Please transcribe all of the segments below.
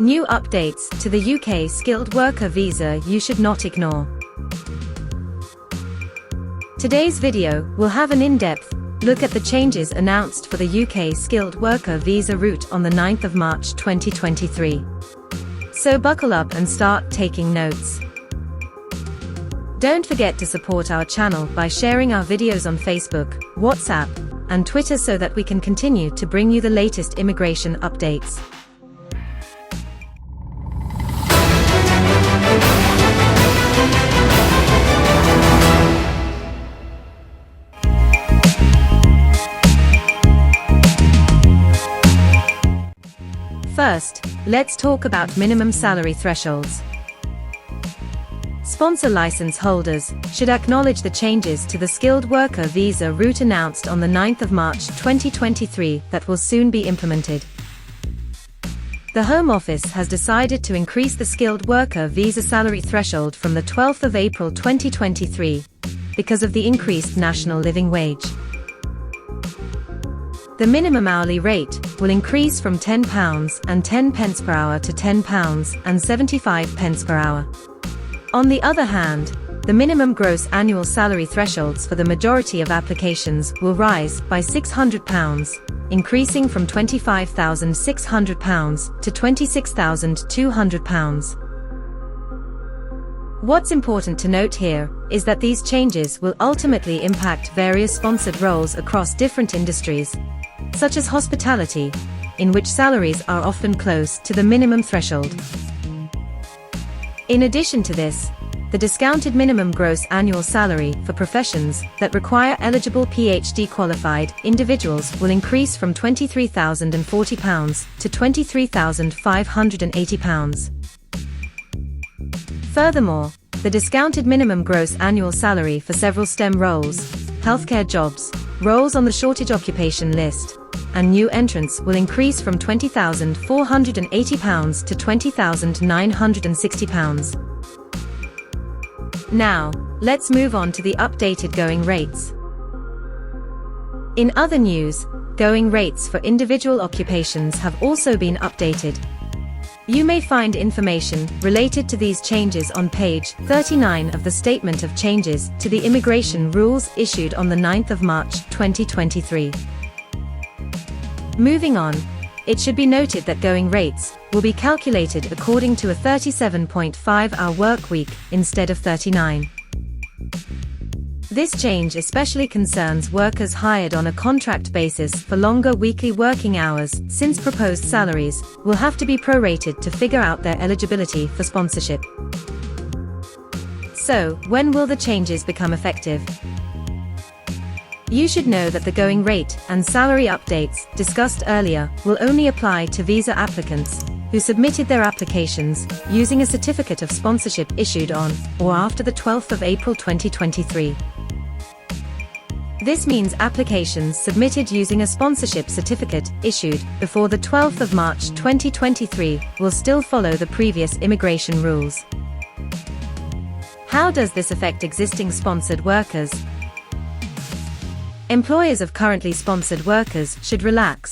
New updates to the UK skilled worker visa you should not ignore. Today's video will have an in-depth look at the changes announced for the UK skilled worker visa route on the 9th of March 2023. So buckle up and start taking notes. Don't forget to support our channel by sharing our videos on Facebook, WhatsApp, and Twitter so that we can continue to bring you the latest immigration updates. First, let's talk about minimum salary thresholds. Sponsor license holders should acknowledge the changes to the skilled worker visa route announced on the 9th of March 2023 that will soon be implemented. The Home Office has decided to increase the skilled worker visa salary threshold from the 12th of April 2023 because of the increased national living wage. The minimum hourly rate will increase from £10.10 per hour to £10.75 per hour. On the other hand, the minimum gross annual salary thresholds for the majority of applications will rise by £600, increasing from £25,600 to £26,200. What's important to note here is that these changes will ultimately impact various sponsored roles across different industries, such as hospitality, in which salaries are often close to the minimum threshold. In addition to this, the discounted minimum gross annual salary for professions that require eligible PhD-qualified individuals will increase from £23,040 to £23,580. Furthermore, the discounted minimum gross annual salary for several STEM roles, healthcare jobs, roles on the shortage occupation list, and new entrants will increase from £20,480 to £20,960. Now, let's move on to the updated going rates. In other news, going rates for individual occupations have also been updated. You may find information related to these changes on page 39 of the Statement of Changes to the Immigration Rules issued on the 9th of March 2023. Moving on, it should be noted that going rates will be calculated according to a 37.5-hour work week instead of 39. This change especially concerns workers hired on a contract basis for longer weekly working hours, since proposed salaries will have to be prorated to figure out their eligibility for sponsorship. So, when will the changes become effective? You should know that the going rate and salary updates discussed earlier will only apply to visa applicants who submitted their applications using a certificate of sponsorship issued on or after the 12th of April 2023. This means applications submitted using a sponsorship certificate issued before the 12th of March 2023 will still follow the previous immigration rules. How does this affect existing sponsored workers? Employers of currently sponsored workers should relax,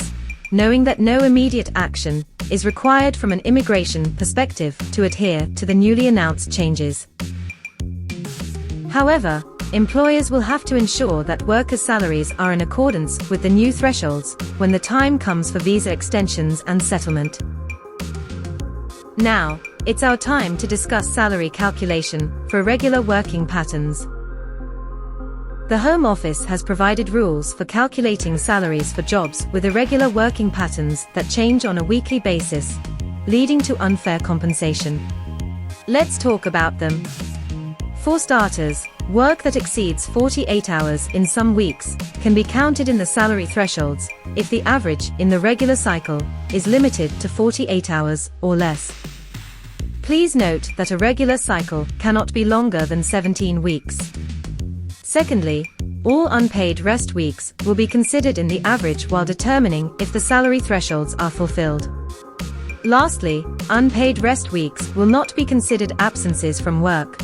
knowing that no immediate action is required from an immigration perspective to adhere to the newly announced changes. However, employers will have to ensure that workers' salaries are in accordance with the new thresholds when the time comes for visa extensions and settlement. Now, it's our time to discuss salary calculation for irregular working patterns. The Home Office has provided rules for calculating salaries for jobs with irregular working patterns that change on a weekly basis, leading to unfair compensation. Let's talk about them. For starters, work that exceeds 48 hours in some weeks can be counted in the salary thresholds if the average in the regular cycle is limited to 48 hours or less. Please note that a regular cycle cannot be longer than 17 weeks. Secondly, all unpaid rest weeks will be considered in the average while determining if the salary thresholds are fulfilled. Lastly, unpaid rest weeks will not be considered absences from work.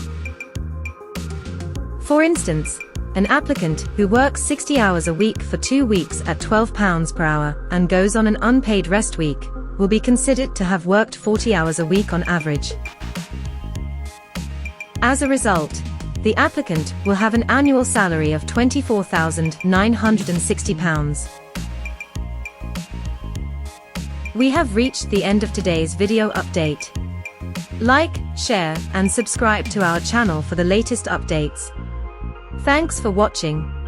For instance, an applicant who works 60 hours a week for 2 weeks at £12 per hour and goes on an unpaid rest week will be considered to have worked 40 hours a week on average. As a result, the applicant will have an annual salary of £24,960. We have reached the end of today's video update. Like, share, and subscribe to our channel for the latest updates. Thanks for watching.